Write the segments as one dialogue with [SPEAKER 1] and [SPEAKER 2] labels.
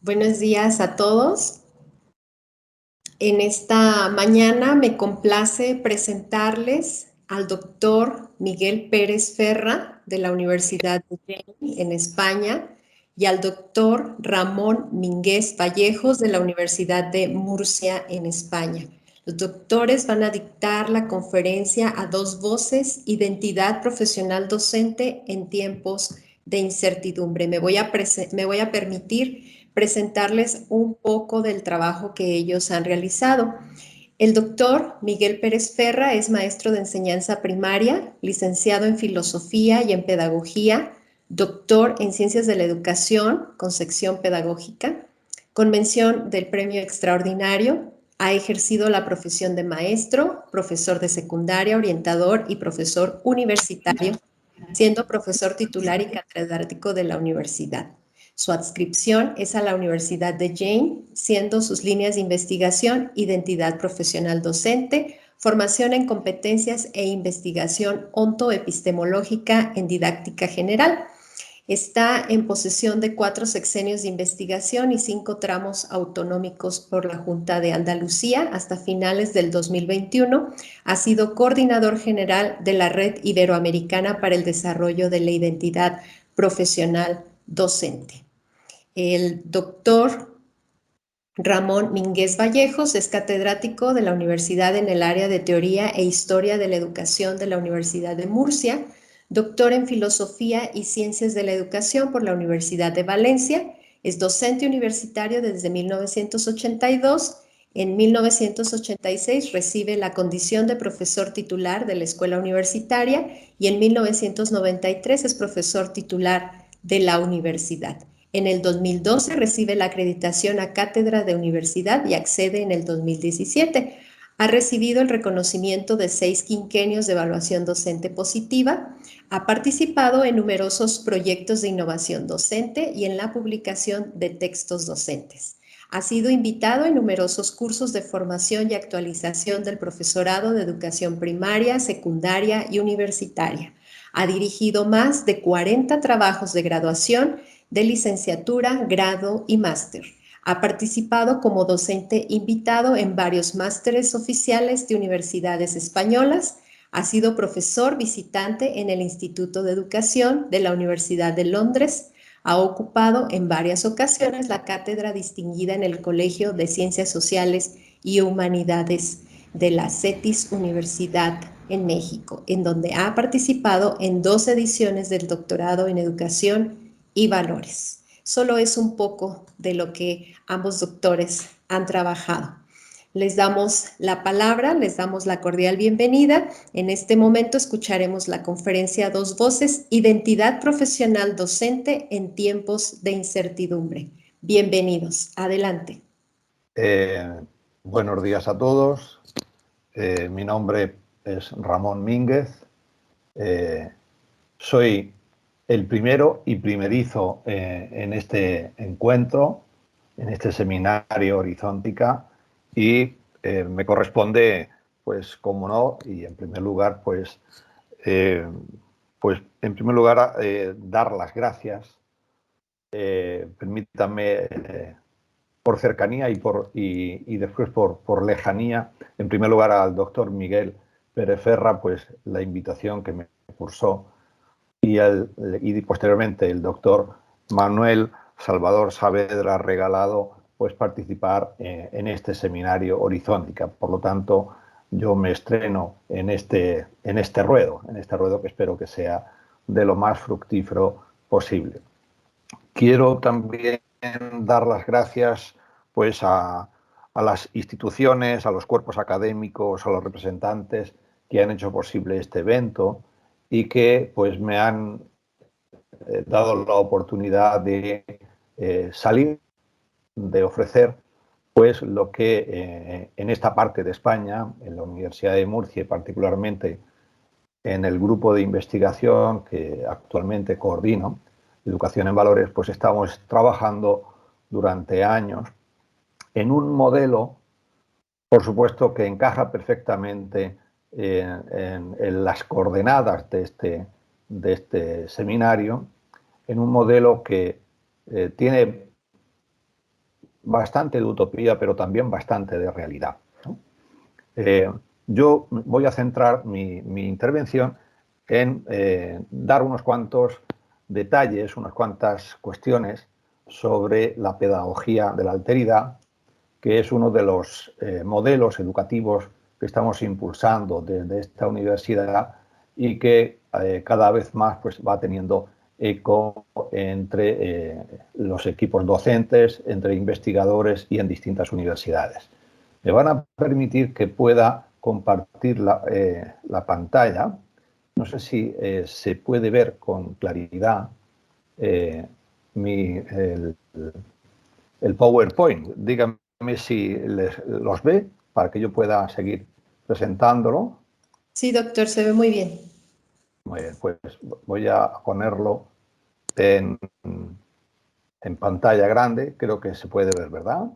[SPEAKER 1] Buenos días a todos. En esta mañana me complace presentarles al doctor Miguel Pérez Ferra de la Universidad de Yale en España y al doctor Ramón Mínguez Vallejos de la Universidad de Murcia en España. Los doctores van a dictar la conferencia a dos voces, Identidad profesional docente en tiempos de incertidumbre. Me voy a permitir presentarles un poco del trabajo que ellos han realizado. El doctor Miguel Pérez Ferra es maestro de enseñanza primaria, licenciado en filosofía y en pedagogía, doctor en ciencias de la educación con sección pedagógica, con mención del premio extraordinario. Ha ejercido la profesión de maestro, profesor de secundaria, orientador y profesor universitario, siendo profesor titular y catedrático de la universidad. Su adscripción es a la Universidad de Yale, siendo sus líneas de investigación identidad profesional docente, formación en competencias e investigación ontoepistemológica en didáctica general. Está en posesión de 4 sexenios de investigación y 5 tramos autonómicos por la Junta de Andalucía hasta finales del 2021. Ha sido coordinador general de la Red Iberoamericana para el Desarrollo de la Identidad Profesional Docente. El doctor Ramón Mínguez Vallejos es catedrático de la universidad en el área de Teoría e Historia de la Educación de la Universidad de Murcia, doctor en Filosofía y Ciencias de la Educación por la Universidad de Valencia, es docente universitario desde 1982. En 1986 recibe la condición de profesor titular de la escuela universitaria y en 1993 es profesor titular de la universidad. En el 2012 recibe la acreditación a cátedra de universidad y accede en el 2017. Ha recibido el reconocimiento de 6 quinquenios de evaluación docente positiva. Ha participado en numerosos proyectos de innovación docente y en la publicación de textos docentes. Ha sido invitado en numerosos cursos de formación y actualización del profesorado de educación primaria, secundaria y universitaria. Ha dirigido más de 40 trabajos de graduación, de licenciatura, grado y máster. Ha participado como docente invitado en varios másteres oficiales de universidades españolas. Ha sido profesor visitante en el Instituto de Educación de la Universidad de Londres. Ha ocupado en varias ocasiones la cátedra distinguida en el Colegio de Ciencias Sociales y Humanidades de la CETIS Universidad en México, en donde ha participado en 2 ediciones del doctorado en Educación y Valores. Solo es un poco de lo que ambos doctores han trabajado. Les damos la palabra, les damos la cordial bienvenida. En este momento escucharemos la conferencia a dos voces, Identidad profesional docente en tiempos de incertidumbre. Bienvenidos, adelante.
[SPEAKER 2] Buenos días a todos. Mi nombre es Ramón Mínguez. Soy el primero y primerizo en este encuentro, en este seminario Horizontica, y me corresponde, pues, como no, y en primer lugar, en primer lugar, dar las gracias. Permítanme, por cercanía y después por lejanía, en primer lugar al doctor Miguel Pérez Ferra, pues la invitación que me cursó, y posteriormente el doctor Manuel Salvador Saavedra regalado, pues participar en este seminario Horizontica. Por lo tanto, yo me estreno en este ruedo que espero que sea de lo más fructífero posible. Quiero también dar las gracias, pues, a las instituciones, a los cuerpos académicos, a los representantes que han hecho posible este evento y que, pues, me han dado la oportunidad de salir, de ofrecer, pues, lo que en esta parte de España, en la Universidad de Murcia y particularmente en el grupo de investigación que actualmente coordino, Educación en Valores, pues estamos trabajando durante años en un modelo, por supuesto, que encaja perfectamente en las coordenadas de este seminario, en un modelo que tiene bastante de utopía, pero también bastante de realidad, ¿no? Yo voy a centrar mi intervención en dar unos cuantos detalles, unas cuantas cuestiones sobre la pedagogía de la alteridad, que es uno de los modelos educativos que estamos impulsando desde esta universidad y que cada vez más pues, va teniendo eco entre los equipos docentes, entre investigadores y en distintas universidades. Me van a permitir que pueda compartir la pantalla. No sé si se puede ver con claridad eh, el PowerPoint. Díganme si los ve para que yo pueda seguir presentándolo.
[SPEAKER 1] Sí, doctor, se ve muy bien.
[SPEAKER 2] Muy bien, pues voy a ponerlo en, en pantalla grande. Creo que se puede ver, ¿verdad?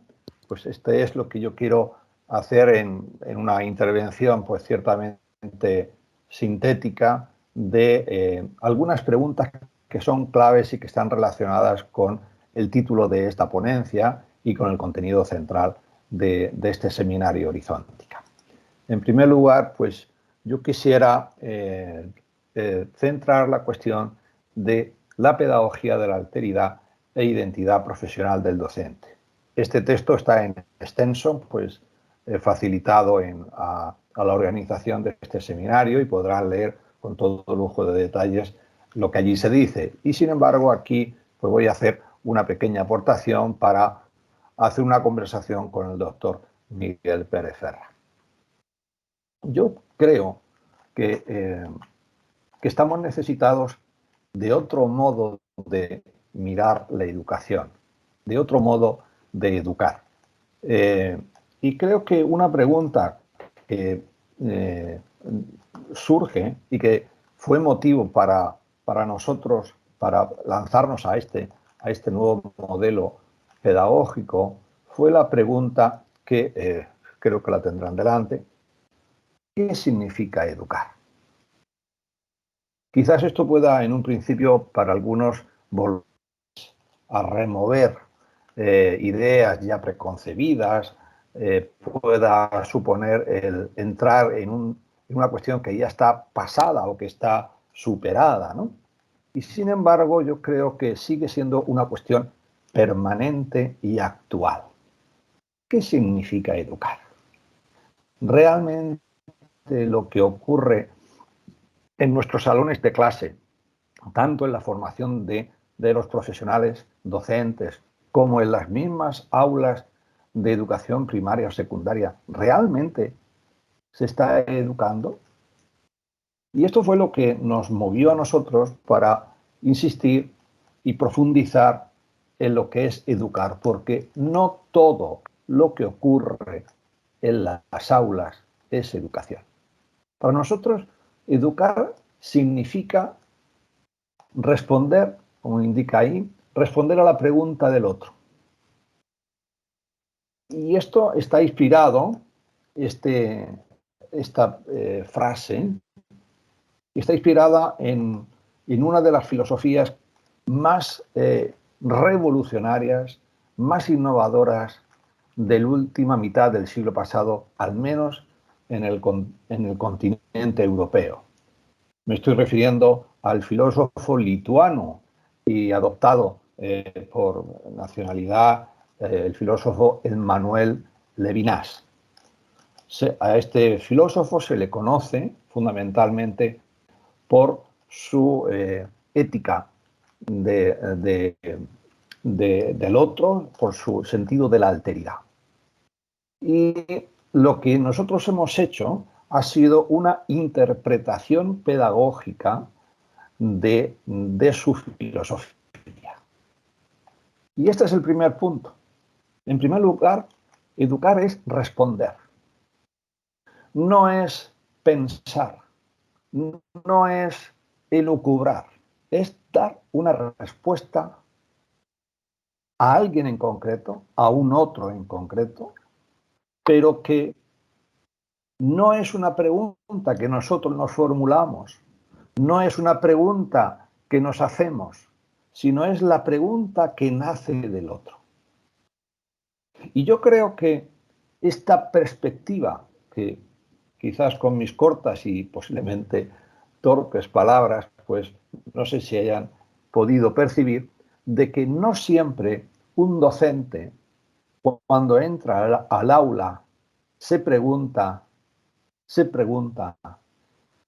[SPEAKER 2] Pues este es lo que yo quiero hacer en una intervención, pues ciertamente sintética, de algunas preguntas que son claves y que están relacionadas con el título de esta ponencia y con el contenido central de este seminario Horizontica. En primer lugar, pues yo quisiera centrar la cuestión de la pedagogía de la alteridad e identidad profesional del docente. Este texto está en extenso, pues facilitado a la organización de este seminario y podrán leer con todo lujo de detalles lo que allí se dice. Y sin embargo, aquí pues voy a hacer una pequeña aportación para hacer una conversación con el doctor Miguel Pérez Ferra. Yo creo que estamos necesitados de otro modo de mirar la educación, de otro modo de educar. Eh, y creo que una pregunta que eh, surge y que fue motivo para nosotros, para lanzarnos a este nuevo modelo pedagógico, fue la pregunta que creo que la tendrán delante. ¿Qué significa educar? Quizás esto pueda, en un principio, para algunos, volver a remover ideas ya preconcebidas, pueda suponer el entrar en una cuestión que ya está pasada o que está superada, ¿no? Y sin embargo, yo creo que sigue siendo una cuestión permanente y actual. ¿Qué significa educar? Realmente lo que ocurre en nuestros salones de clase, tanto en la formación de los profesionales docentes como en las mismas aulas de educación primaria o secundaria, ¿realmente se está educando? Y esto fue lo que nos movió a nosotros para insistir y profundizar en lo que es educar, porque no todo lo que ocurre en las aulas es educación. Para nosotros, educar significa responder, como indica ahí, responder a la pregunta del otro. Y esto está inspirado, esta frase, está inspirada en una de las filosofías más revolucionarias, más innovadoras de la última mitad del siglo pasado, al menos en el continente europeo. Me estoy refiriendo al filósofo lituano y adoptado por nacionalidad, el filósofo Emmanuel Levinas. A este filósofo se le conoce fundamentalmente por su ética del otro, por su sentido de la alteridad. Y lo que nosotros hemos hecho ha sido una interpretación pedagógica de su filosofía. Y este es el primer punto. En primer lugar, educar es responder. No es pensar, no es elucubrar, es dar una respuesta a alguien en concreto, a un otro en concreto, pero que no es una pregunta que nosotros nos formulamos, no es una pregunta que nos hacemos, sino es la pregunta que nace del otro. Y yo creo que esta perspectiva, que quizás con mis cortas y posiblemente torpes palabras, pues no sé si hayan podido percibir, de que no siempre un docente, cuando entra al aula, se pregunta,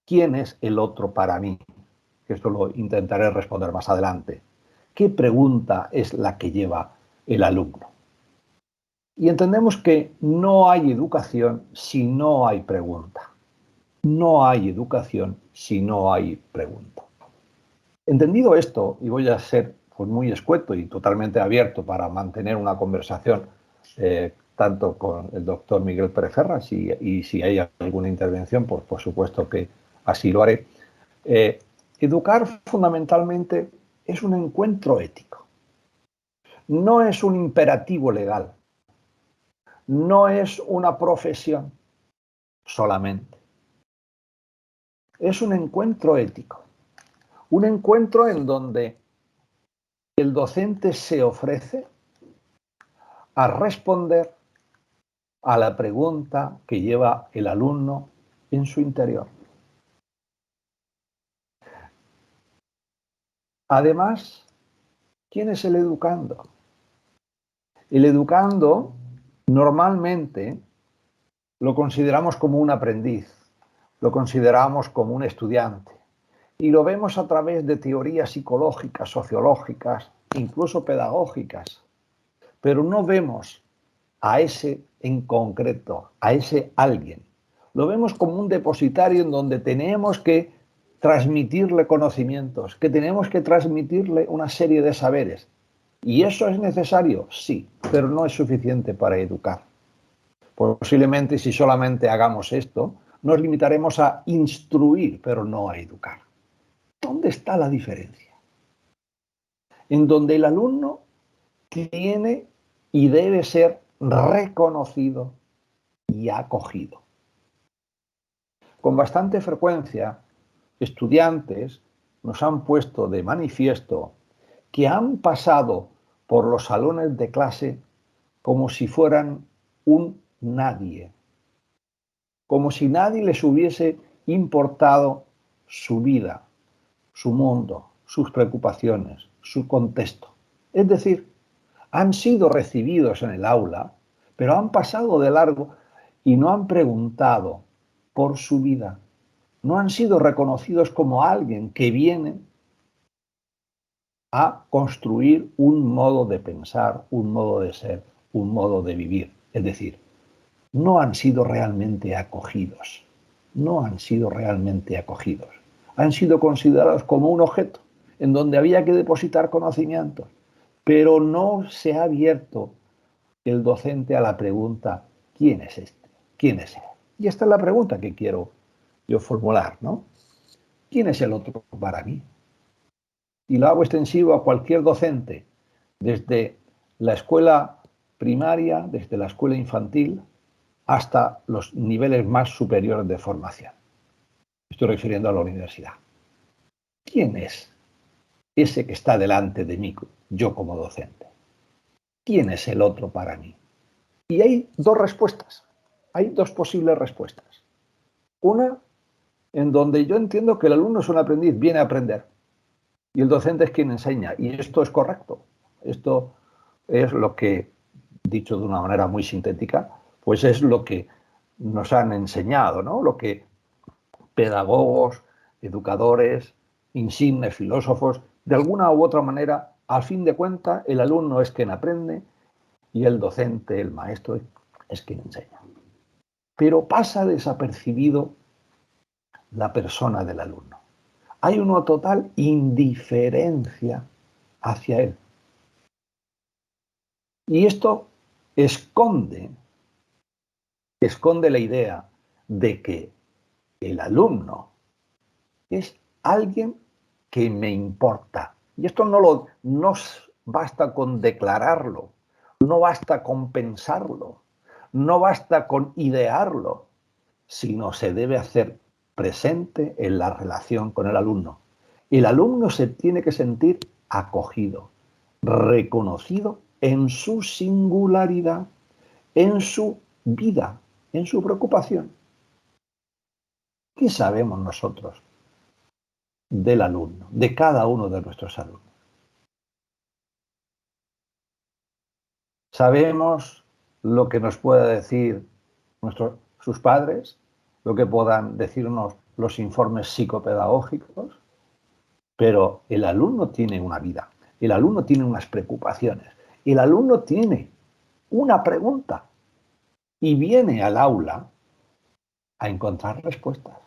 [SPEAKER 2] ¿quién es el otro para mí? Que esto lo intentaré responder más adelante. ¿Qué pregunta es la que lleva el alumno? Y entendemos que no hay educación si no hay pregunta. No hay educación si no hay pregunta. Entendido esto, y voy a ser pues, muy escueto y totalmente abierto para mantener una conversación tanto con el doctor Miguel Pérez Ferra, y si hay alguna intervención, pues por supuesto que así lo haré. Educar fundamentalmente es un encuentro ético, no es un imperativo legal, no es una profesión solamente, es un encuentro ético, un encuentro en donde el docente se ofrece a responder a la pregunta que lleva el alumno en su interior. Además, ¿quién es el educando? El educando normalmente lo consideramos como un aprendiz, lo consideramos como un estudiante y lo vemos a través de teorías psicológicas, sociológicas, incluso pedagógicas, pero no vemos a ese en concreto, a ese alguien. Lo vemos como un depositario en donde tenemos que transmitirle conocimientos, que tenemos que transmitirle una serie de saberes. ¿Y eso es necesario? Sí, pero no es suficiente para educar. Posiblemente si solamente hagamos esto, nos limitaremos a instruir, pero no a educar. ¿Dónde está la diferencia? En donde el alumno tiene y debe ser reconocido y acogido. Con bastante frecuencia, estudiantes nos han puesto de manifiesto que han pasado por los salones de clase como si fueran un nadie, como si nadie les hubiese importado su vida, su mundo, sus preocupaciones, su contexto. Es decir, han sido recibidos en el aula, pero han pasado de largo y no han preguntado por su vida. No han sido reconocidos como alguien que viene a construir un modo de pensar, un modo de ser, un modo de vivir. Es decir, no han sido realmente acogidos. No han sido realmente acogidos. Han sido considerados como un objeto en donde había que depositar conocimientos, pero no se ha abierto el docente a la pregunta, ¿quién es este? ¿Quién es él? Y esta es la pregunta que quiero yo formular, ¿no? ¿Quién es el otro para mí? Y lo hago extensivo a cualquier docente, desde la escuela primaria, desde la escuela infantil, hasta los niveles más superiores de formación. Estoy refiriendo a la universidad. ¿Quién es ese que está delante de mí, yo como docente? ¿Quién es el otro para mí? Y hay dos respuestas, hay dos posibles respuestas. Una, en donde yo entiendo que el alumno es un aprendiz, viene a aprender, y el docente es quien enseña, y esto es correcto. Esto es lo que, dicho de una manera muy sintética, pues es lo que nos han enseñado, ¿no? Lo que pedagogos, educadores, insignes filósofos, de alguna u otra manera, al fin de cuentas, el alumno es quien aprende y el docente, el maestro, es quien enseña. Pero pasa desapercibido la persona del alumno. Hay una total indiferencia hacia él. Y esto esconde la idea de que el alumno es alguien que me importa. Y esto no basta con declararlo, no basta con pensarlo, no basta con idearlo, sino se debe hacer presente en la relación con el alumno. El alumno se tiene que sentir acogido, reconocido en su singularidad, en su vida, en su preocupación. ¿Qué sabemos nosotros del alumno, de cada uno de nuestros alumnos? ¿Sabemos lo que nos pueda decir sus padres, lo que puedan decirnos los informes psicopedagógicos? Pero el alumno tiene una vida, el alumno tiene unas preocupaciones, el alumno tiene una pregunta y viene al aula a encontrar respuestas.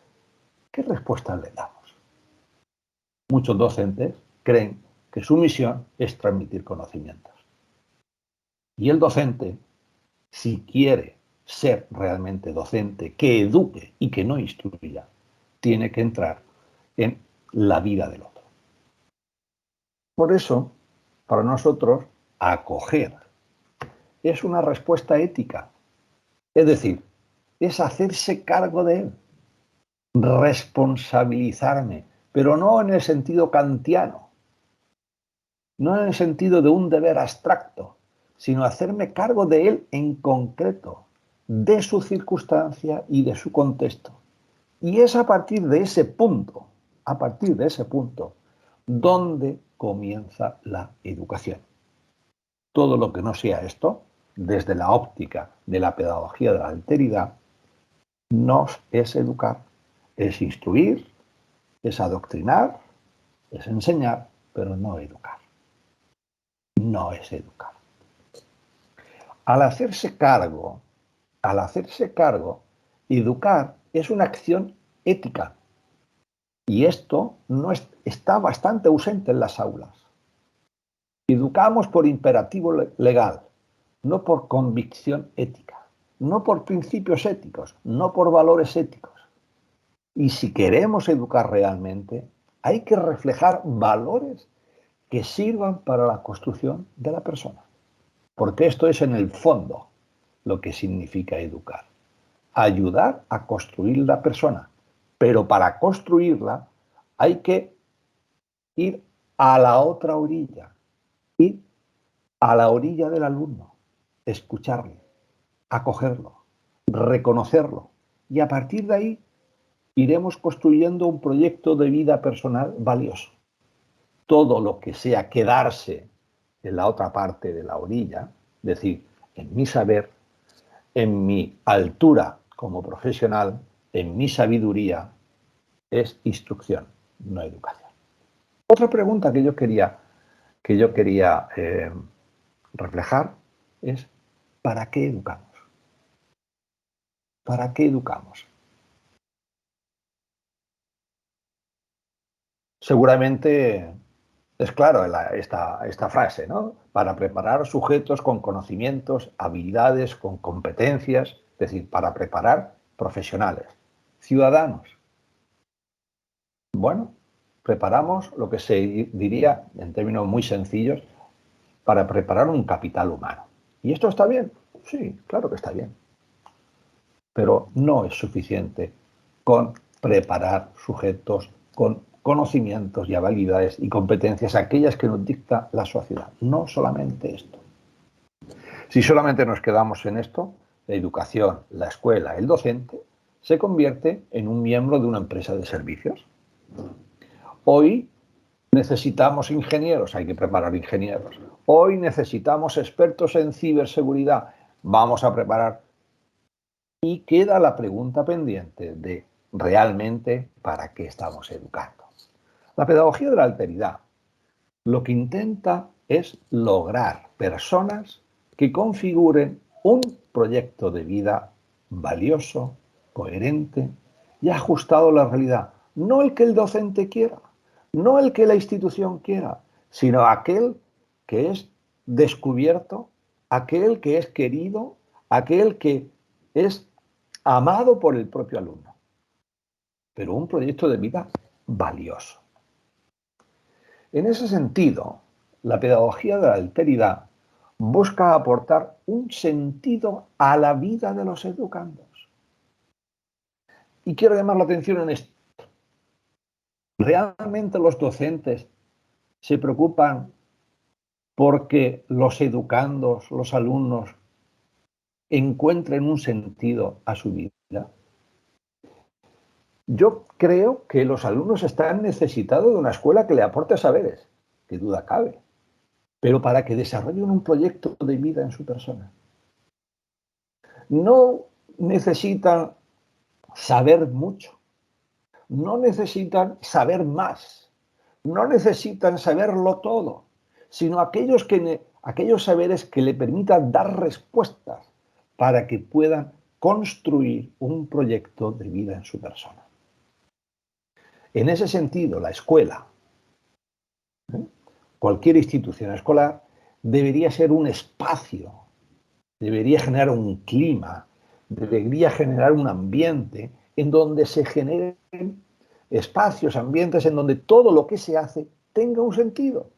[SPEAKER 2] ¿Qué respuestas le damos? Muchos docentes creen que su misión es transmitir conocimientos. Y el docente, si quiere ser realmente docente, que eduque y que no instruya, tiene que entrar en la vida del otro. Por eso, para nosotros, acoger es una respuesta ética. Es decir, es hacerse cargo de él, responsabilizarme, pero no en el sentido kantiano, no en el sentido de un deber abstracto, sino hacerme cargo de él en concreto, de su circunstancia y de su contexto. Y es a partir de ese punto, donde comienza la educación. Todo lo que no sea esto, desde la óptica de la pedagogía de la alteridad, no es educar, es instruir, es adoctrinar, es enseñar, pero no educar. No es educar. Al hacerse cargo, educar es una acción ética. Y esto no está bastante ausente en las aulas. Educamos por imperativo legal, no por convicción ética, no por principios éticos, no por valores éticos. Y si queremos educar realmente, hay que reflejar valores que sirvan para la construcción de la persona. Porque esto es en el fondo lo que significa educar. Ayudar a construir la persona. Pero para construirla hay que ir a la otra orilla, ir a la orilla del alumno, escucharle, acogerlo, reconocerlo. Y a partir de ahí iremos construyendo un proyecto de vida personal valioso. Todo lo que sea quedarse en la otra parte de la orilla, es decir, en mi saber, en mi altura como profesional, en mi sabiduría, es instrucción, no educación. Otra pregunta que yo quería reflejar es ¿para qué educamos? ¿Para qué educamos? Seguramente es claro esta frase, ¿no? Para preparar sujetos con conocimientos, habilidades, con competencias, es decir, para preparar profesionales, ciudadanos. Bueno, preparamos lo que se diría, en términos muy sencillos, para preparar un capital humano. ¿Y esto está bien? Sí, claro que está bien. Pero no es suficiente con preparar sujetos con conocimientos y habilidades y competencias, aquellas que nos dicta la sociedad. No solamente esto. Si solamente nos quedamos en esto, la educación, la escuela, el docente, se convierte en un miembro de una empresa de servicios. Hoy necesitamos ingenieros, hay que preparar ingenieros. Hoy necesitamos expertos en ciberseguridad, vamos a preparar. Y queda la pregunta pendiente de realmente para qué estamos educando. La pedagogía de la alteridad lo que intenta es lograr personas que configuren un proyecto de vida valioso, coherente y ajustado a la realidad. No el que el docente quiera, no el que la institución quiera, sino aquel que es descubierto, aquel que es querido, aquel que es amado por el propio alumno. Pero un proyecto de vida valioso. En ese sentido, la pedagogía de la alteridad busca aportar un sentido a la vida de los educandos. Y quiero llamar la atención en esto. ¿Realmente los docentes se preocupan porque los educandos, los alumnos, encuentren un sentido a su vida. Yo creo que los alumnos están necesitados de una escuela que le aporte saberes, que duda cabe, pero para que desarrollen un proyecto de vida en su persona. No necesitan saber mucho, no necesitan saber más, no necesitan saberlo todo, sino aquellos saberes que le permitan dar respuestas para que puedan construir un proyecto de vida en su persona. En ese sentido, la escuela, cualquier institución escolar, debería ser un espacio, debería generar un clima, debería generar un ambiente en donde se generen espacios, ambientes en donde todo lo que se hace tenga un sentido.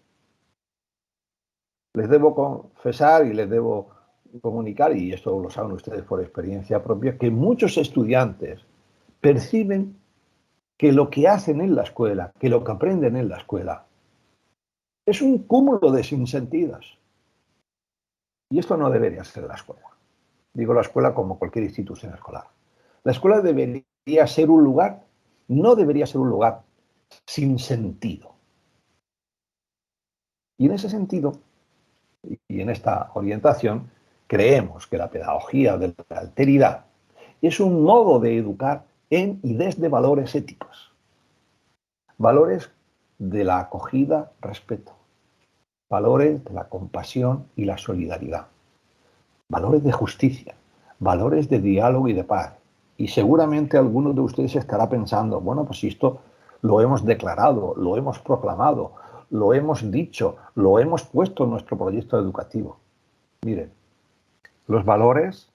[SPEAKER 2] Les debo confesar y les debo comunicar, y esto lo saben ustedes por experiencia propia, que muchos estudiantes perciben que lo que hacen en la escuela, que lo que aprenden en la escuela, es un cúmulo de sinsentidos. Y esto no debería ser la escuela. Digo la escuela como cualquier institución escolar. La escuela debería ser un lugar, no debería ser un lugar sin sentido. Y en ese sentido, y en esta orientación, creemos que la pedagogía de la alteridad es un modo de educar en y desde valores éticos. Valores de la acogida, respeto. Valores de la compasión y la solidaridad. Valores de justicia. Valores de diálogo y de paz. Y seguramente alguno de ustedes estará pensando, bueno, pues esto lo hemos declarado, lo hemos proclamado, lo hemos dicho, lo hemos puesto en nuestro proyecto educativo. Miren, los valores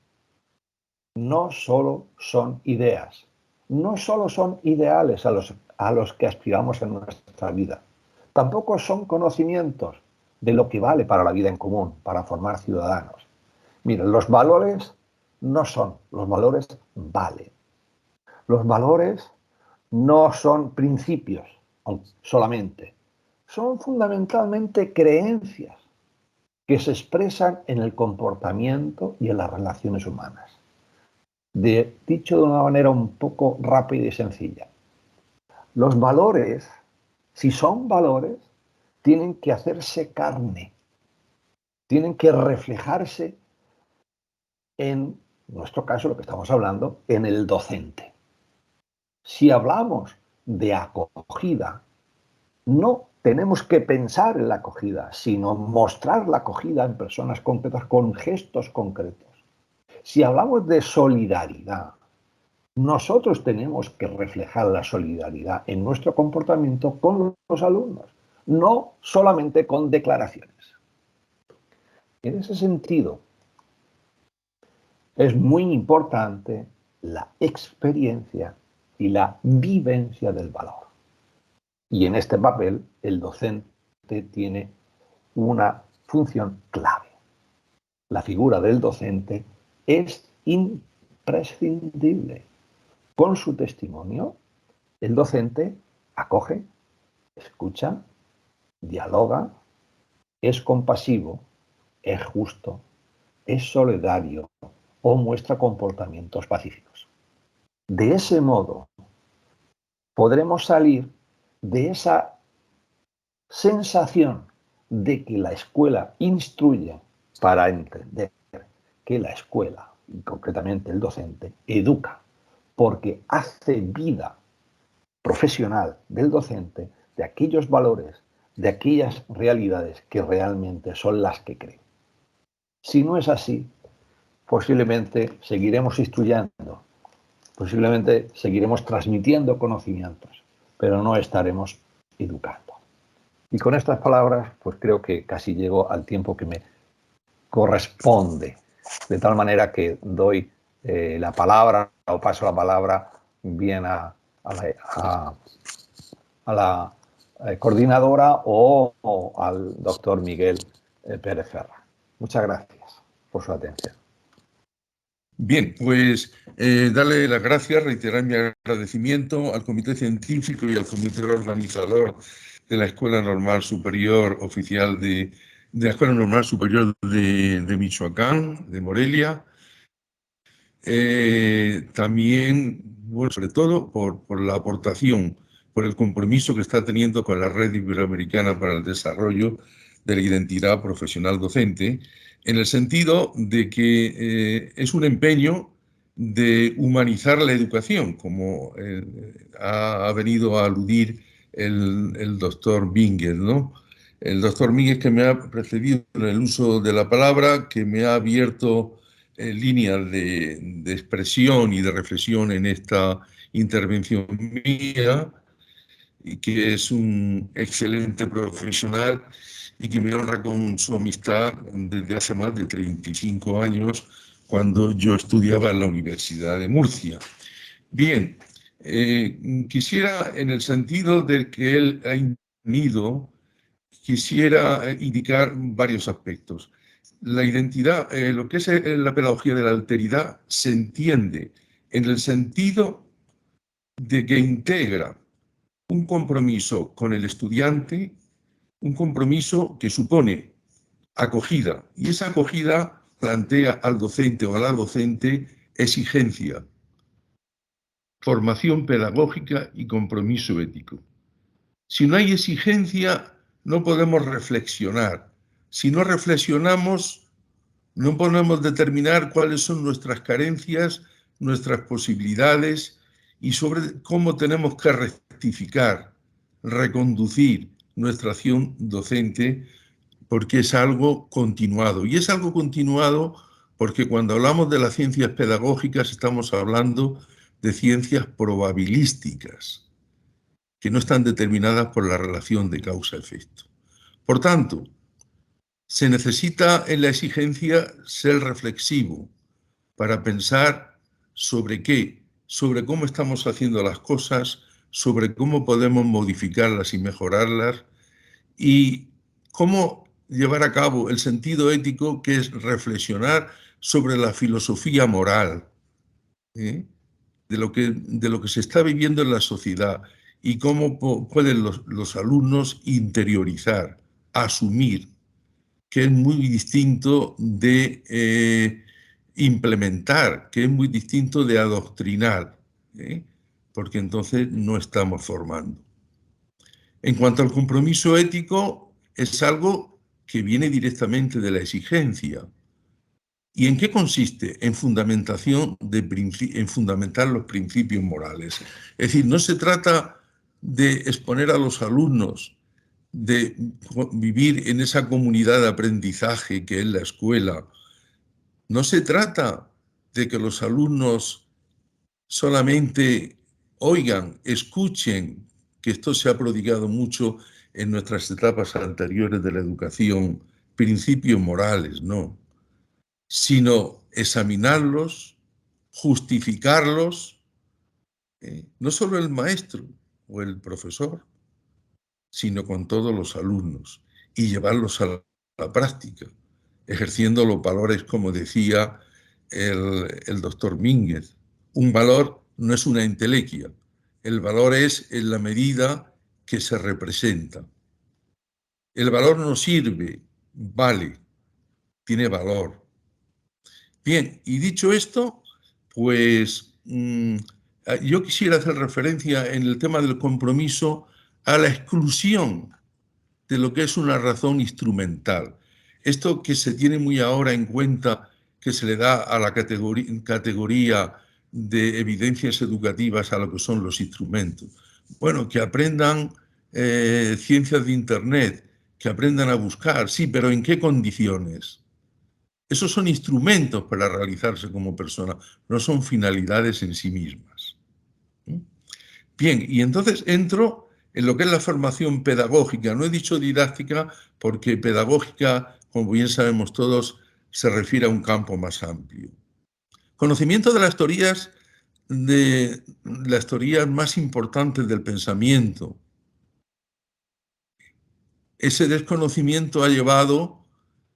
[SPEAKER 2] no solo son ideas, no solo son ideales a los que aspiramos en nuestra vida, tampoco son conocimientos de lo que vale para la vida en común, para formar ciudadanos. Miren, los valores no son, los valores valen. Los valores no son principios solamente, son fundamentalmente creencias que se expresan en el comportamiento y en las relaciones humanas. Dicho de una manera un poco rápida y sencilla, los valores, si son valores, tienen que hacerse carne, tienen que reflejarse en nuestro caso, lo que estamos hablando, en el docente. Si hablamos de acogida, no tenemos que pensar en la acogida, sino mostrar la acogida en personas concretas con gestos concretos. Si hablamos de solidaridad, nosotros tenemos que reflejar la solidaridad en nuestro comportamiento con los alumnos, no solamente con declaraciones. En ese sentido, es muy importante la experiencia y la vivencia del valor. Y en este papel el docente tiene una función clave. La figura del docente es imprescindible. Con su testimonio, el docente acoge, escucha, dialoga, es compasivo, es justo, es solidario o muestra comportamientos pacíficos. De ese modo, podremos salir de esa sensación de que la escuela instruye para entender que la escuela, y concretamente el docente, educa, porque hace vida profesional del docente de aquellos valores, de aquellas realidades que realmente son las que creen. Si no es así, posiblemente seguiremos instruyendo, posiblemente seguiremos transmitiendo conocimientos, pero no estaremos educando. Y con estas palabras, pues creo que casi llego al tiempo que me corresponde, de tal manera que doy la palabra o paso la palabra bien a la coordinadora o al doctor Miguel Pérez Ferra. Muchas gracias por su atención.
[SPEAKER 3] Bien, pues darle las gracias, reiterar mi agradecimiento al Comité Científico y al Comité Organizador de la Escuela Normal Superior Oficial de la Escuela Normal Superior de Michoacán, de Morelia, también, bueno, sobre todo por la aportación, por el compromiso que está teniendo con la Red Iberoamericana para el Desarrollo de la Identidad Profesional Docente, en el sentido de que es un empeño de humanizar la educación, como ha venido a aludir el doctor Mínguez, ¿no? El doctor Mínguez, que me ha precedido en el uso de la palabra, que me ha abierto líneas de expresión y de reflexión en esta intervención mía, y que es un excelente profesional y que me honra con su amistad desde hace más de 35 años, cuando yo estudiaba en la Universidad de Murcia. Bien, quisiera, en el sentido del que él ha intervenido, quisiera indicar varios aspectos. La identidad, lo que es la pedagogía de la alteridad, se entiende en el sentido de que integra un compromiso con el estudiante, un compromiso que supone acogida, y esa acogida plantea al docente o a la docente exigencia, formación pedagógica y compromiso ético. Si no hay exigencia, no podemos reflexionar. Si no reflexionamos, no podemos determinar cuáles son nuestras carencias, nuestras posibilidades y sobre cómo tenemos que rectificar, reconducir nuestra acción docente, porque es algo continuado. Y es algo continuado porque cuando hablamos de las ciencias pedagógicas estamos hablando de ciencias probabilísticas, que no están determinadas por la relación de causa-efecto. Por tanto, se necesita en la exigencia ser reflexivo para pensar sobre qué, sobre cómo estamos haciendo las cosas, sobre cómo podemos modificarlas y mejorarlas, y cómo llevar a cabo el sentido ético, que es reflexionar sobre la filosofía moral, ¿eh? de lo que se está viviendo en la sociedad y cómo pueden los alumnos interiorizar, asumir, que es muy distinto de implementar, que es muy distinto de adoctrinar, porque entonces no estamos formando. En cuanto al compromiso ético, es algo que viene directamente de la exigencia. ¿Y en qué consiste? En fundamentar los principios morales. Es decir, no se trata de exponer a los alumnos, de vivir en esa comunidad de aprendizaje que es la escuela. No se trata de que los alumnos solamente oigan, escuchen, que esto se ha prodigado mucho en nuestras etapas anteriores de la educación, principios morales, no, sino examinarlos, justificarlos, no solo el maestro o el profesor, sino con todos los alumnos, y llevarlos a la práctica, ejerciendo los valores, como decía el doctor Mínguez. Un valor no es una entelequia, el valor es en la medida que se representa. El valor no sirve, vale, tiene valor. Bien, y dicho esto, pues yo quisiera hacer referencia en el tema del compromiso a la exclusión de lo que es una razón instrumental. Esto que se tiene muy ahora en cuenta, que se le da a la categoría de evidencias educativas a lo que son los instrumentos. Bueno, que aprendan ciencias de Internet, que aprendan a buscar, sí, pero ¿en qué condiciones? Esos son instrumentos para realizarse como persona, no son finalidades en sí mismas. Bien, y entonces entro en lo que es la formación pedagógica. No he dicho didáctica porque pedagógica, como bien sabemos todos, se refiere a un campo más amplio. Conocimiento de las teorías más importantes del pensamiento. Ese desconocimiento ha llevado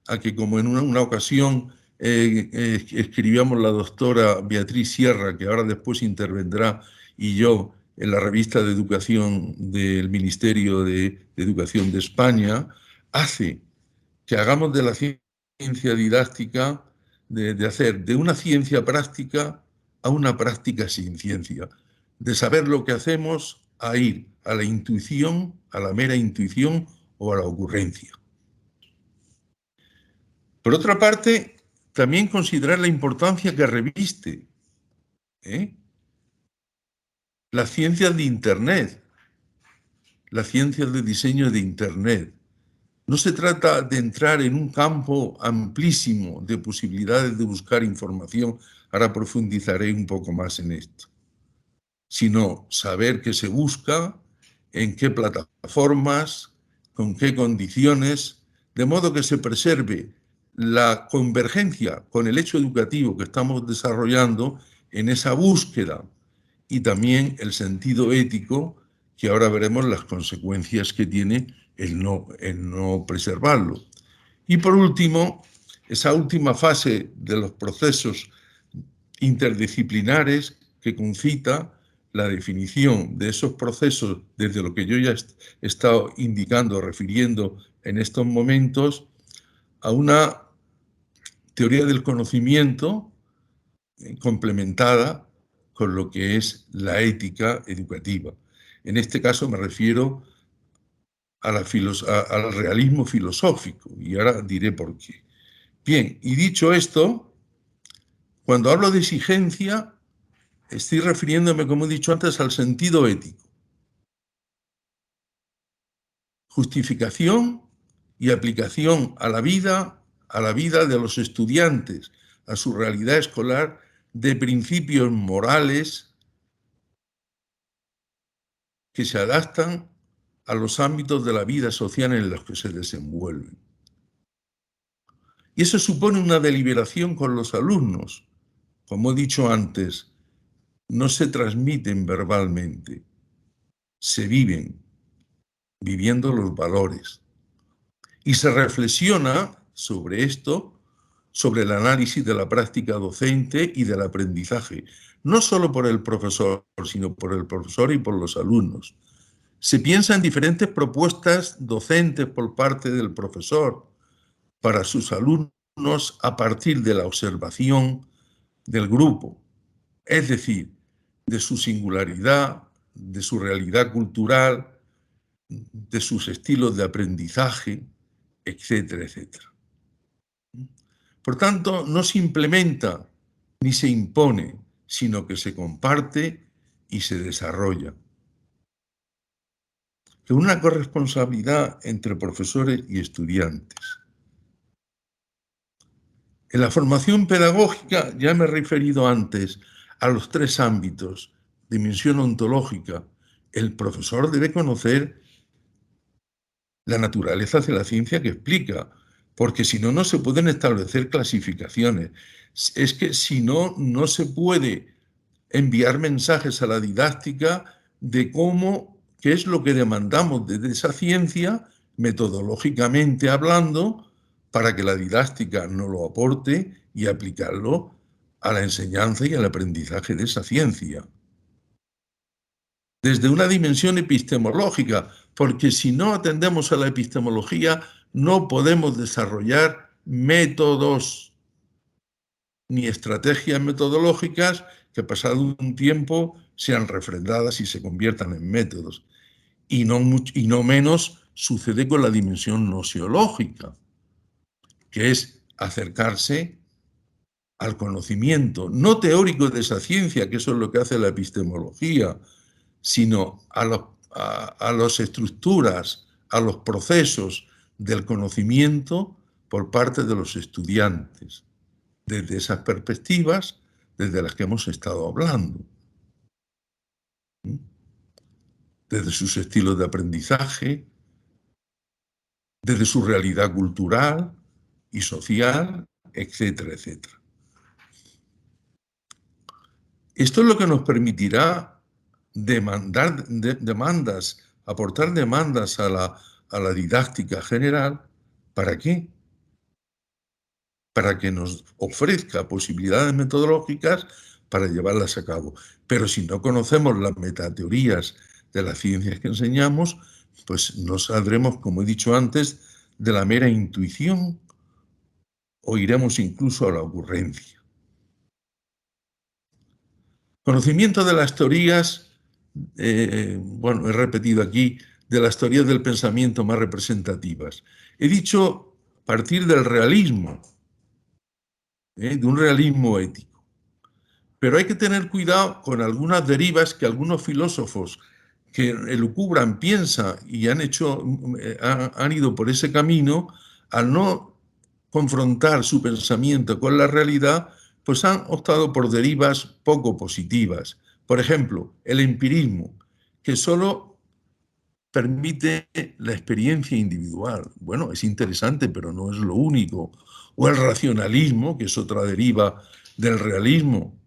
[SPEAKER 3] a que, como en una ocasión escribíamos la doctora Beatriz Sierra, que ahora después intervendrá, y yo, en la revista de educación del Ministerio de Educación de España, hace que hagamos de la ciencia didáctica de hacer de una ciencia práctica a una práctica sin ciencia, de saber lo que hacemos a ir a la intuición, a la mera intuición o a la ocurrencia. Por otra parte, también considerar la importancia que reviste las ciencias de Internet, las ciencias de diseño de Internet. No se trata de entrar en un campo amplísimo de posibilidades de buscar información, ahora profundizaré un poco más en esto, sino saber qué se busca, en qué plataformas, con qué condiciones, de modo que se preserve la convergencia con el hecho educativo que estamos desarrollando en esa búsqueda y también el sentido ético, que ahora veremos las consecuencias que tiene el no preservarlo. Y por último, esa última fase de los procesos interdisciplinares que concita la definición de esos procesos desde lo que yo ya he estado indicando, refiriendo en estos momentos, a una teoría del conocimiento complementada con lo que es la ética educativa. En este caso me refiero al realismo filosófico, y ahora diré por qué. Bien, y dicho esto, cuando hablo de exigencia, estoy refiriéndome, como he dicho antes, al sentido ético. Justificación y aplicación a la vida de los estudiantes, a su realidad escolar, de principios morales que se adaptan a los ámbitos de la vida social en los que se desenvuelven. Y eso supone una deliberación con los alumnos. Como he dicho antes, no se transmiten verbalmente, se viven, viviendo los valores. Y se reflexiona sobre esto, sobre el análisis de la práctica docente y del aprendizaje, no solo por el profesor, sino por el profesor y por los alumnos. Se piensa en diferentes propuestas docentes por parte del profesor para sus alumnos a partir de la observación del grupo, es decir, de su singularidad, de su realidad cultural, de sus estilos de aprendizaje, etcétera, etcétera. Por tanto, no se implementa ni se impone, sino que se comparte y se desarrolla. Es una corresponsabilidad entre profesores y estudiantes. En la formación pedagógica ya me he referido antes a los tres ámbitos. Dimensión ontológica. El profesor debe conocer la naturaleza de la ciencia que explica, porque si no, no se pueden establecer clasificaciones. Es que si no, no se puede enviar mensajes a la didáctica de qué es lo que demandamos desde esa ciencia, metodológicamente hablando, para que la didáctica nos lo aporte y aplicarlo a la enseñanza y al aprendizaje de esa ciencia. Desde una dimensión epistemológica, porque si no atendemos a la epistemología, no podemos desarrollar métodos ni estrategias metodológicas que pasado un tiempo sean refrendadas y se conviertan en métodos. Y no menos sucede con la dimensión nociológica, que es acercarse al conocimiento no teórico de esa ciencia, que eso es lo que hace la epistemología, sino a las estructuras, a los procesos del conocimiento por parte de los estudiantes, desde esas perspectivas desde las que hemos estado hablando, desde sus estilos de aprendizaje, desde su realidad cultural y social, etcétera, etcétera. Esto es lo que nos permitirá aportar demandas a la didáctica general. ¿Para qué? Para que nos ofrezca posibilidades metodológicas para llevarlas a cabo. Pero si no conocemos las metateorías de las ciencias que enseñamos, pues no saldremos, como he dicho antes, de la mera intuición o iremos incluso a la ocurrencia. Conocimiento de las teorías, bueno, he repetido aquí, de las teorías del pensamiento más representativas. He dicho a partir del realismo, de un realismo ético. Pero hay que tener cuidado con algunas derivas que algunos filósofos que elucubran, piensan y han ido por ese camino, al no confrontar su pensamiento con la realidad, pues han optado por derivas poco positivas. Por ejemplo, el empirismo, que solo permite la experiencia individual. Bueno, es interesante, pero no es lo único. O el racionalismo, que es otra deriva del realismo,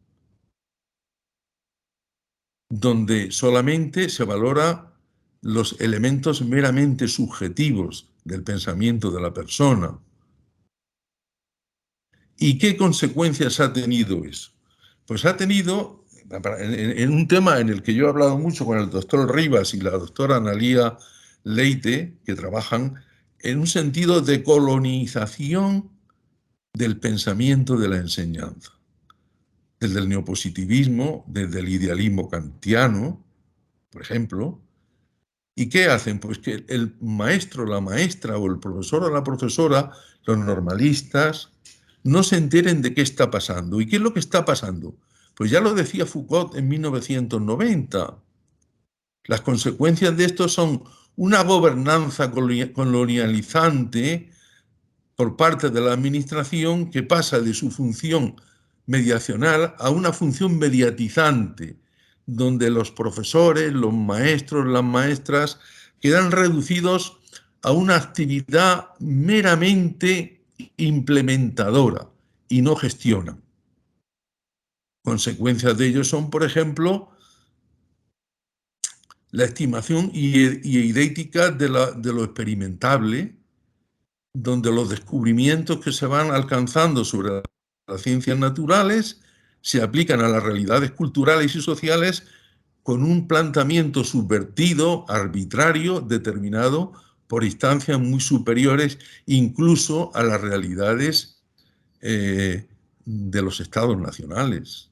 [SPEAKER 3] donde solamente se valora los elementos meramente subjetivos del pensamiento de la persona. ¿Y qué consecuencias ha tenido eso? Pues ha tenido, en un tema en el que yo he hablado mucho con el doctor Rivas y la doctora Analía Leite, que trabajan en un sentido de colonización del pensamiento de la enseñanza, desde el neopositivismo, desde el idealismo kantiano, por ejemplo. ¿Y qué hacen? Pues que el maestro, la maestra o el profesor o la profesora, los normalistas, no se enteren de qué está pasando. ¿Y qué es lo que está pasando? Pues ya lo decía Foucault en 1990. Las consecuencias de esto son una gobernanza colonializante por parte de la administración que pasa de su función mediacional a una función mediatizante, donde los profesores, los maestros, las maestras quedan reducidos a una actividad meramente implementadora y no gestionan. Consecuencias de ello son, por ejemplo, la estimación y eidética de lo experimentable, donde los descubrimientos que se van alcanzando sobre las ciencias naturales se aplican a las realidades culturales y sociales con un planteamiento subvertido, arbitrario, determinado por instancias muy superiores incluso a las realidades de los estados nacionales.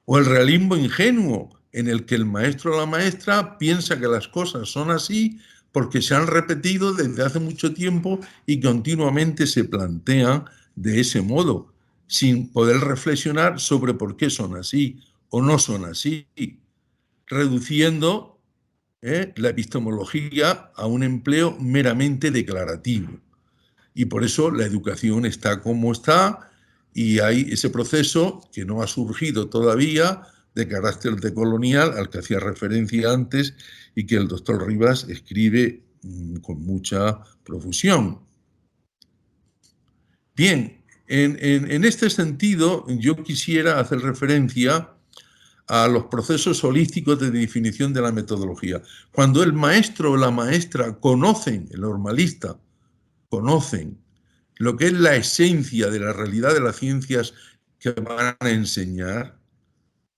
[SPEAKER 3] O el realismo ingenuo, en el que el maestro o la maestra piensa que las cosas son así porque se han repetido desde hace mucho tiempo y continuamente se plantean de ese modo, sin poder reflexionar sobre por qué son así o no son así, reduciendo la epistemología a un empleo meramente declarativo. Y por eso la educación está como está y hay ese proceso que no ha surgido todavía de carácter decolonial al que hacía referencia antes y que el doctor Rivas escribe con mucha profusión. Bien, en este sentido yo quisiera hacer referencia a los procesos holísticos de definición de la metodología. Cuando el maestro o la maestra conocen, el normalista, conocen lo que es la esencia de la realidad de las ciencias que van a enseñar,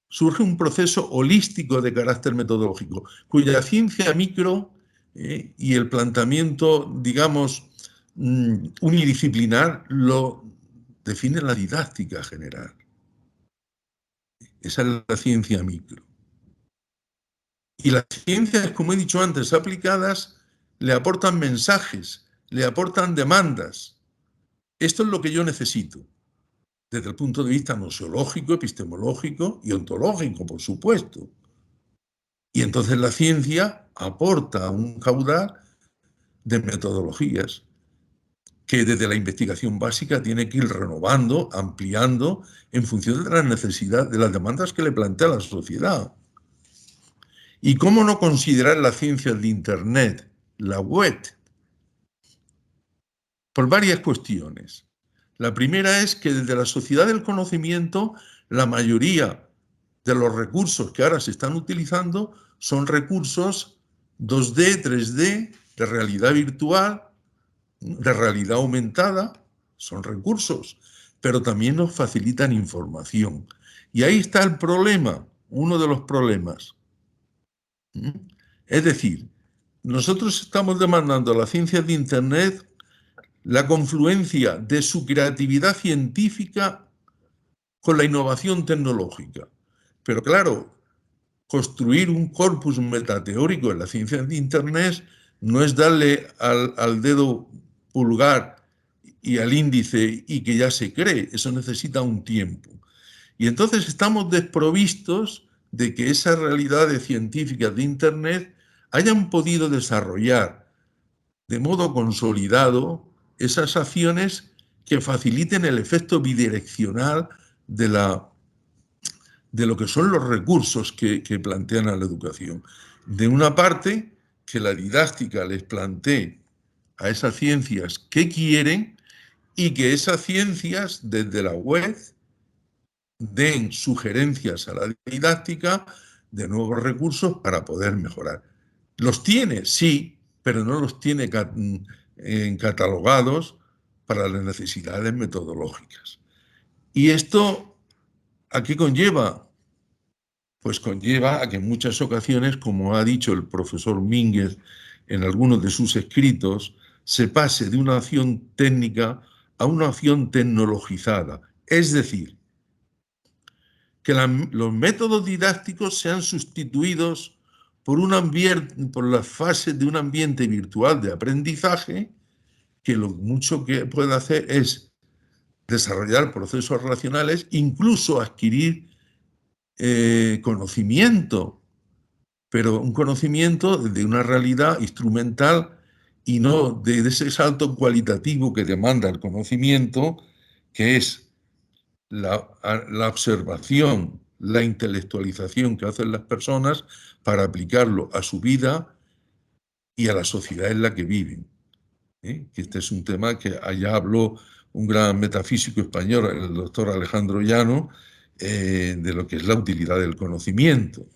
[SPEAKER 3] surge un proceso holístico de carácter metodológico, cuya ciencia micro y el planteamiento, digamos, unidisciplinar lo define la didáctica general. Esa es la ciencia micro. Y las ciencias, como he dicho antes, aplicadas, le aportan mensajes, le aportan demandas. Esto es lo que yo necesito, desde el punto de vista nosiológico, epistemológico y ontológico, por supuesto. Y entonces la ciencia aporta un caudal de metodologías que desde la investigación básica tiene que ir renovando, ampliando, en función de las necesidades, de las demandas que le plantea la sociedad. ¿Y cómo no considerar las ciencias de Internet, la web? Por varias cuestiones. La primera es que desde la sociedad del conocimiento, la mayoría de los recursos que ahora se están utilizando son recursos 2D, 3D, de realidad virtual, de realidad aumentada, son recursos, pero también nos facilitan información. Y ahí está el problema, uno de los problemas. Es decir, nosotros estamos demandando a las ciencias de Internet la confluencia de su creatividad científica con la innovación tecnológica. Pero claro, construir un corpus metateórico en la ciencia de Internet no es darle al dedo pulgar y al índice y que ya se cree, eso necesita un tiempo. Y entonces estamos desprovistos de que esas realidades científicas de Internet hayan podido desarrollar de modo consolidado esas acciones que faciliten el efecto bidireccional de lo que son los recursos que plantean a la educación. De una parte, que la didáctica les plantee a esas ciencias qué quieren y que esas ciencias desde la web den sugerencias a la didáctica de nuevos recursos para poder mejorar. ¿Los tiene? Sí, pero no los tiene catalogados para las necesidades metodológicas. ¿Y esto a qué conlleva? Pues conlleva a que en muchas ocasiones, como ha dicho el profesor Mínguez en algunos de sus escritos, se pase de una acción técnica a una acción tecnologizada. Es decir, que los métodos didácticos sean sustituidos por las fases de un ambiente virtual de aprendizaje que lo mucho que puede hacer es desarrollar procesos racionales, incluso adquirir conocimiento, pero un conocimiento de una realidad instrumental y no de ese salto cualitativo que demanda el conocimiento, que es la observación, la intelectualización que hacen las personas para aplicarlo a su vida y a la sociedad en la que viven. Que este es un tema que allá habló un gran metafísico español, el doctor Alejandro Llano, de lo que es la utilidad del conocimiento.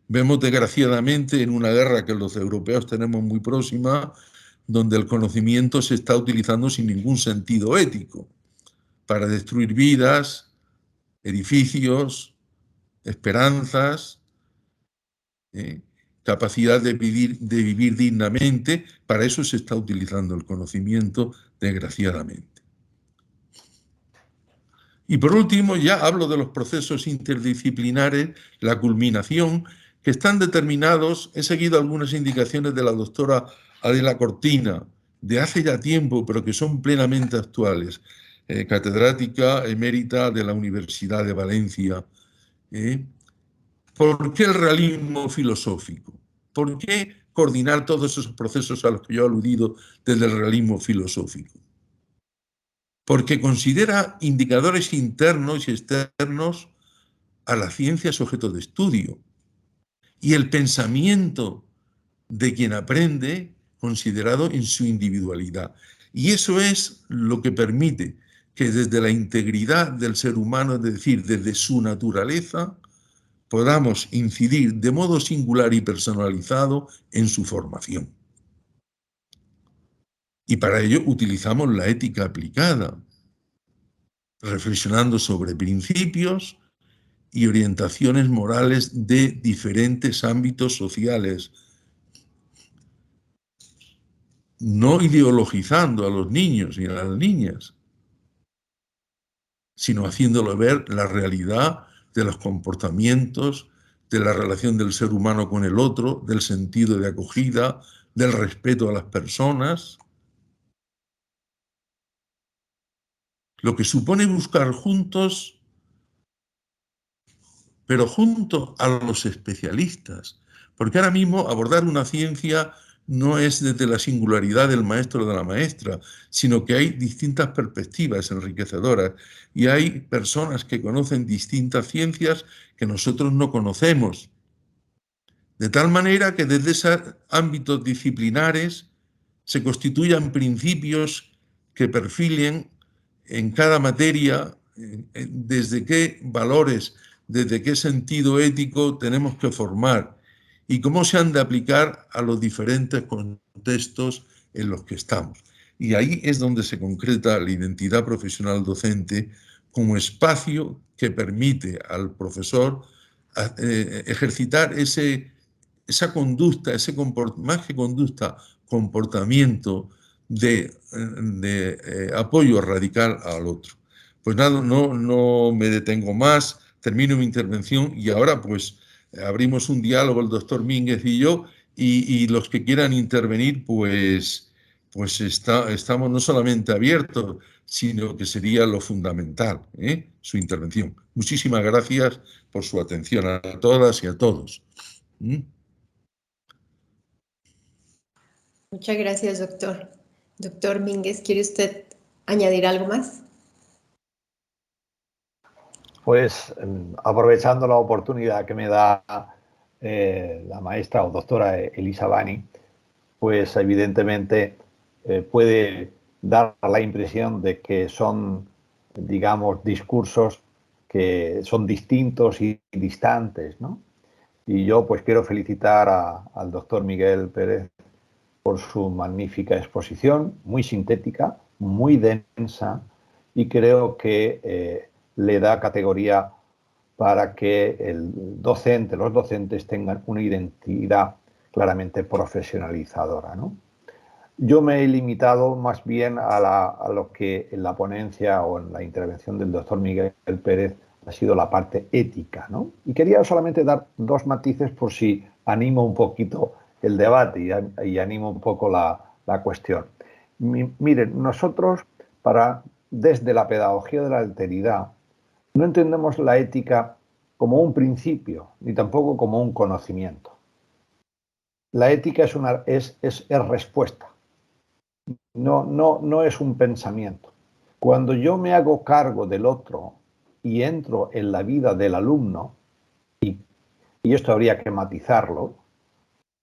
[SPEAKER 3] Vemos desgraciadamente en una guerra que los europeos tenemos muy próxima, donde el conocimiento se está utilizando sin ningún sentido ético, para destruir vidas, edificios, esperanzas, capacidad de vivir dignamente. Para eso se está utilizando el conocimiento, desgraciadamente. Y por último, ya hablo de los procesos interdisciplinares, la culminación, que están determinados. He seguido algunas indicaciones de la doctora Adela Cortina, de hace ya tiempo, pero que son plenamente actuales. Catedrática emérita de la Universidad de Valencia. ¿Por qué el realismo filosófico? ¿Por qué coordinar todos esos procesos a los que yo he aludido desde el realismo filosófico? Porque considera indicadores internos y externos a la ciencia sujeto de estudio y el pensamiento de quien aprende considerado en su individualidad. Y eso es lo que permite que desde la integridad del ser humano, es decir, desde su naturaleza, podamos incidir de modo singular y personalizado en su formación. Y para ello utilizamos la ética aplicada, reflexionando sobre principios y orientaciones morales de diferentes ámbitos sociales, no ideologizando a los niños y a las niñas, sino haciéndolo ver la realidad de los comportamientos, de la relación del ser humano con el otro, del sentido de acogida, del respeto a las personas. Lo que supone buscar juntos, pero junto a los especialistas, porque ahora mismo abordar una ciencia no es desde la singularidad del maestro o de la maestra, sino que hay distintas perspectivas enriquecedoras y hay personas que conocen distintas ciencias que nosotros no conocemos. De tal manera que desde esos ámbitos disciplinares se constituyan principios que perfilen en cada materia desde qué valores, desde qué sentido ético tenemos que formar y cómo se han de aplicar a los diferentes contextos en los que estamos. Y ahí es donde se concreta la identidad profesional docente como espacio que permite al profesor ejercitar esa conducta, más que conducta, comportamiento de apoyo radical al otro. Pues nada, no me detengo más, termino mi intervención y ahora pues abrimos un diálogo el doctor Mínguez y yo y los que quieran intervenir pues estamos no solamente abiertos, sino que sería lo fundamental, su intervención. Muchísimas gracias por su atención a todas y a todos.
[SPEAKER 1] Muchas gracias, doctor. Doctor Mínguez, ¿quiere usted añadir algo más?
[SPEAKER 2] Pues aprovechando la oportunidad que me da la maestra o doctora Elisa Bani, pues evidentemente puede dar la impresión de que son, digamos, discursos que son distintos y distantes, ¿no? Y yo pues quiero felicitar al doctor Miguel Pérez por su magnífica exposición, muy sintética, muy densa, y creo que le da categoría para que los docentes tengan una identidad claramente profesionalizadora, ¿no? Yo me he limitado más bien a lo que en la ponencia o en la intervención del doctor Miguel Pérez ha sido la parte ética, ¿no? Y quería solamente dar dos matices por si animo un poquito el debate y animo un poco la cuestión. Miren, nosotros desde la pedagogía de la alteridad no entendemos la ética como un principio, ni tampoco como un conocimiento. La ética es respuesta. No es un pensamiento. Cuando yo me hago cargo del otro y entro en la vida del alumno, y esto habría que matizarlo,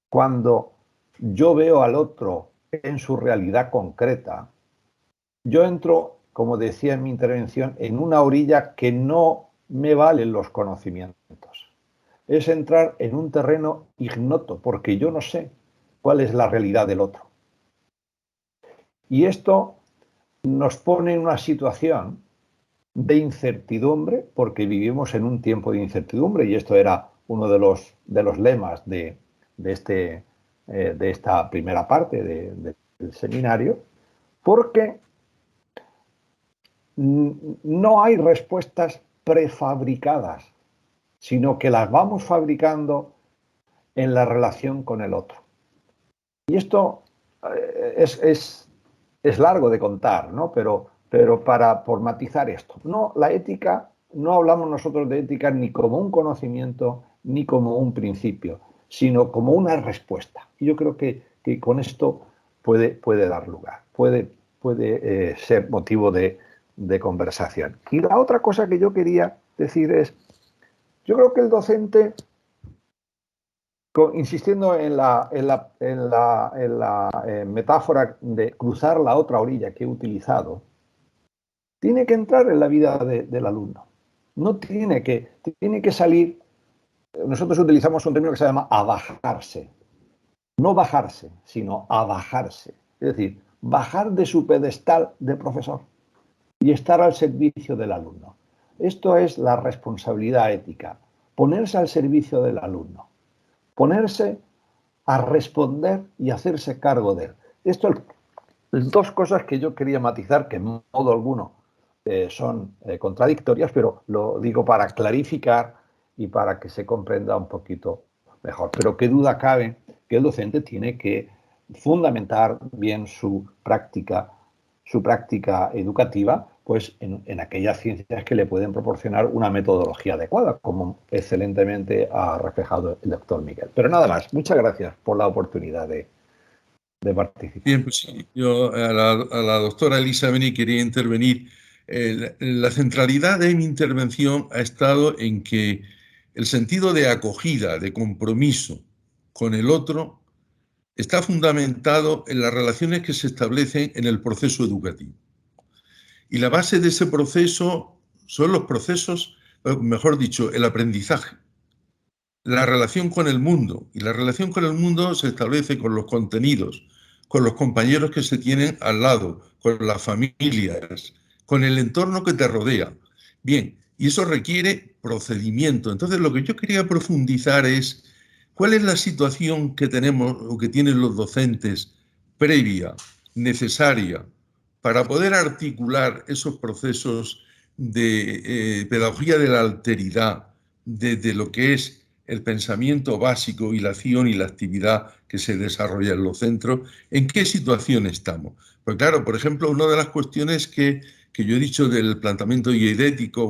[SPEAKER 2] cuando yo veo al otro en su realidad concreta, yo entro, como decía en mi intervención, en una orilla que no me valen los conocimientos. Es entrar en un terreno ignoto, porque yo no sé cuál es la realidad del otro. Y esto nos pone en una situación de incertidumbre, porque vivimos en un tiempo de incertidumbre, y esto era uno de los lemas de esta primera parte del seminario, porque no hay respuestas prefabricadas, sino que las vamos fabricando en la relación con el otro. Y esto es largo de contar, ¿no? Pero por matizar esto. No, la ética, no hablamos nosotros de ética ni como un conocimiento ni como un principio, sino como una respuesta. Y yo creo que con esto puede dar lugar, puede ser motivo de conversación. Y la otra cosa que yo quería decir es, yo creo que el docente, insistiendo en la metáfora de cruzar la otra orilla que he utilizado, tiene que entrar en la vida del alumno. No tiene que salir. Nosotros utilizamos un término que se llama abajarse. No bajarse, sino abajarse. Es decir, bajar de su pedestal de profesor y estar al servicio del alumno. Esto es la responsabilidad ética, ponerse al servicio del alumno, ponerse a responder y hacerse cargo de él. Esto es dos cosas que yo quería matizar, que en modo alguno son contradictorias, pero lo digo para clarificar y para que se comprenda un poquito mejor. Pero qué duda cabe que el docente tiene que fundamentar bien su práctica educativa, pues en aquellas ciencias que le pueden proporcionar una metodología adecuada, como excelentemente ha reflejado el doctor Miguel. Pero nada más, muchas gracias por la oportunidad de participar.
[SPEAKER 3] Bien, pues sí, yo a la doctora Elisa Bani quería intervenir. La centralidad de mi intervención ha estado en que el sentido de acogida, de compromiso con el otro, está fundamentado en las relaciones que se establecen en el proceso educativo. Y la base de ese proceso son los procesos, mejor dicho, el aprendizaje, la relación con el mundo. Y la relación con el mundo se establece con los contenidos, con los compañeros que se tienen al lado, con las familias, con el entorno que te rodea. Bien, y eso requiere procedimiento. Entonces, lo que yo quería profundizar es cuál es la situación que tenemos o que tienen los docentes previa necesaria para poder articular esos procesos de pedagogía de la alteridad, de lo que es el pensamiento básico y la acción y la actividad que se desarrolla en los centros, ¿en qué situación estamos? Pues claro, por ejemplo, una de las cuestiones que yo he dicho del planteamiento ideético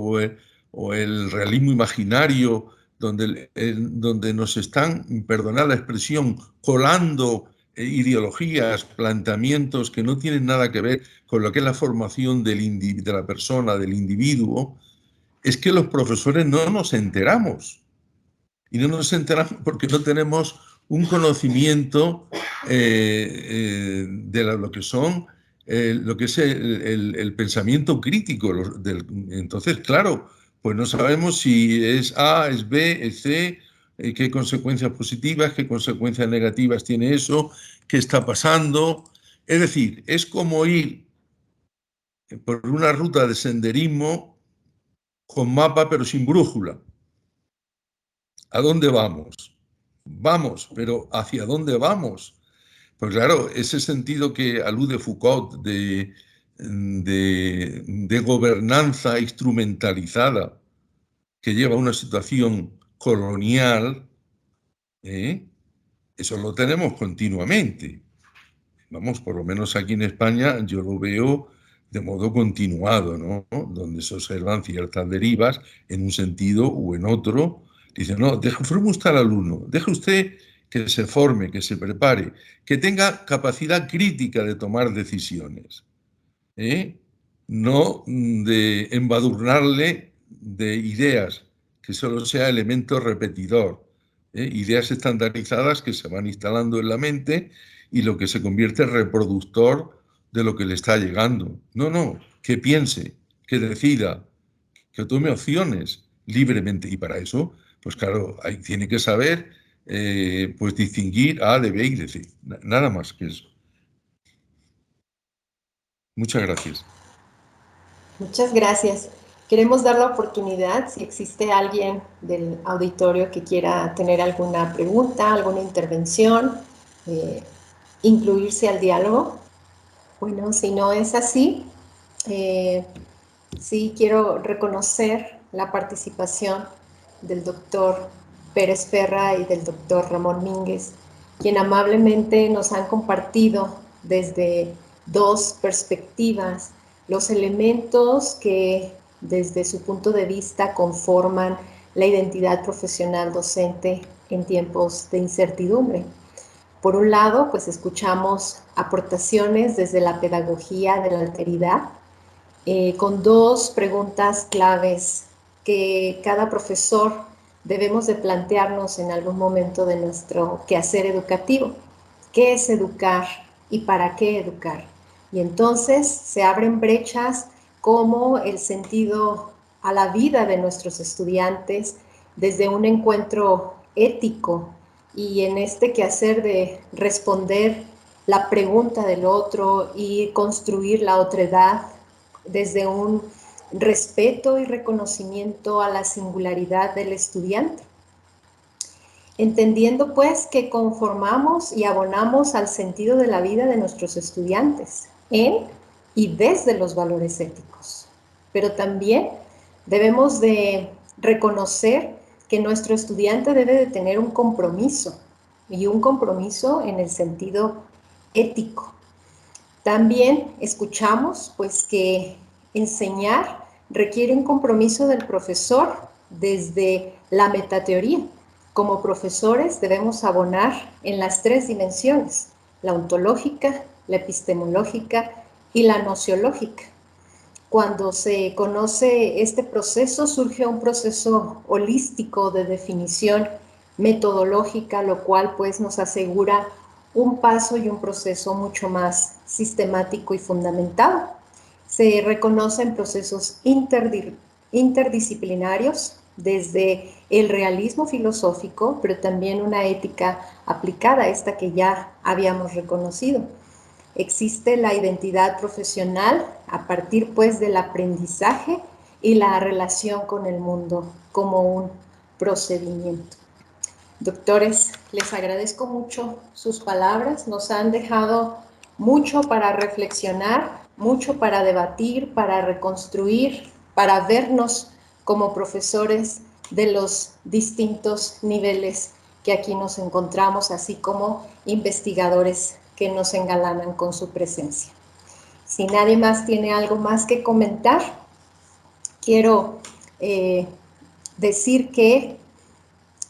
[SPEAKER 3] o el realismo imaginario, donde nos están, perdonad la expresión, colando ideologías, planteamientos que no tienen nada que ver con lo que es la formación de la persona, del individuo, es que los profesores no nos enteramos. Y no nos enteramos porque no tenemos un conocimiento de lo que son, lo que es el pensamiento crítico. Entonces, claro, pues no sabemos si es A, es B, es C, qué consecuencias positivas, qué consecuencias negativas tiene eso, qué está pasando. Es decir, es como ir por una ruta de senderismo con mapa pero sin brújula. ¿A dónde vamos? Vamos, pero ¿hacia dónde vamos? Pues claro, ese sentido que alude Foucault de gobernanza instrumentalizada que lleva a una situación colonial, eso lo tenemos continuamente. Vamos, por lo menos aquí en España yo lo veo de modo continuado, ¿no? Donde se observan ciertas derivas en un sentido u en otro. Dice, no, forme usted al alumno, deje usted que se forme, que se prepare, que tenga capacidad crítica de tomar decisiones, no de embadurnarle de ideas, que solo sea elemento repetidor, ideas estandarizadas que se van instalando en la mente y lo que se convierte en reproductor de lo que le está llegando. No, no, que piense, que decida, que tome opciones libremente. Y para eso, pues claro, tiene que saber pues distinguir A de B y de C. Nada más que eso. Muchas gracias.
[SPEAKER 1] Muchas gracias. Queremos dar la oportunidad, si existe alguien del auditorio que quiera tener alguna pregunta, alguna intervención, incluirse al diálogo. Bueno, si no es así, sí quiero reconocer la participación del doctor Pérez Ferra y del doctor Ramón Mínguez, quien amablemente nos han compartido desde dos perspectivas los elementos que desde su punto de vista conforman la identidad profesional docente en tiempos de incertidumbre. Por un lado, pues escuchamos aportaciones desde la pedagogía de la alteridad, con dos preguntas claves que cada profesor debemos de plantearnos en algún momento de nuestro quehacer educativo. ¿Qué es educar y para qué educar? Y entonces se abren brechas como el sentido a la vida de nuestros estudiantes desde un encuentro ético y en este quehacer de responder la pregunta del otro y construir la otredad desde un respeto y reconocimiento a la singularidad del estudiante, entendiendo pues que conformamos y abonamos al sentido de la vida de nuestros estudiantes en y desde los valores éticos. Pero también debemos de reconocer que nuestro estudiante debe de tener un compromiso, y un compromiso en el sentido ético. También escuchamos pues que enseñar requiere un compromiso del profesor desde la metateoría. Como profesores debemos abonar en las tres dimensiones: la ontológica, la epistemológica y la nociológica. Cuando se conoce este proceso, surge un proceso holístico de definición metodológica, lo cual pues nos asegura un paso y un proceso mucho más sistemático y fundamentado. Se reconocen procesos interdisciplinarios desde el realismo filosófico, pero también una ética aplicada, esta que ya habíamos reconocido. Existe la identidad profesional a partir pues del aprendizaje y la relación con el mundo como un procedimiento. Doctores, les agradezco mucho sus palabras, nos han dejado mucho para reflexionar, mucho para debatir, para reconstruir, para vernos como profesores de los distintos niveles que aquí nos encontramos, así como investigadores que nos engalanan con su presencia. Si nadie más tiene algo más que comentar, quiero decir que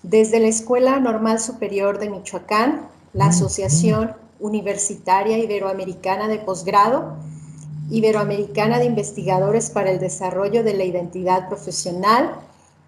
[SPEAKER 1] desde la Escuela Normal Superior de Michoacán, la Asociación Universitaria Iberoamericana de Posgrado, Iberoamericana de Investigadores para el Desarrollo de la Identidad Profesional,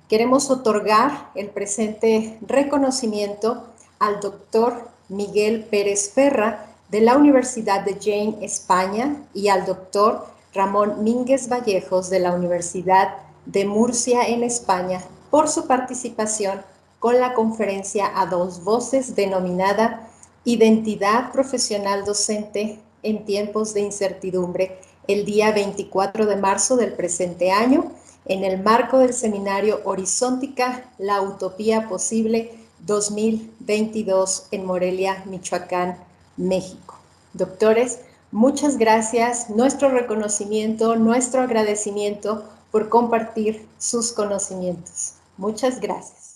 [SPEAKER 1] queremos otorgar el presente reconocimiento al doctor Miguel Pérez Ferra de la Universidad de Jaén, España, y al doctor Ramón Mínguez Vallejos de la Universidad de Murcia, en España, por su participación con la conferencia a dos voces denominada Identidad Profesional Docente en Tiempos de Incertidumbre, el día 24 de marzo del presente año, en el marco del seminario Horizontica, la Utopía Posible 2022 en Morelia, Michoacán, México. Doctores, muchas gracias. Nuestro reconocimiento, nuestro agradecimiento por compartir sus conocimientos. Muchas gracias.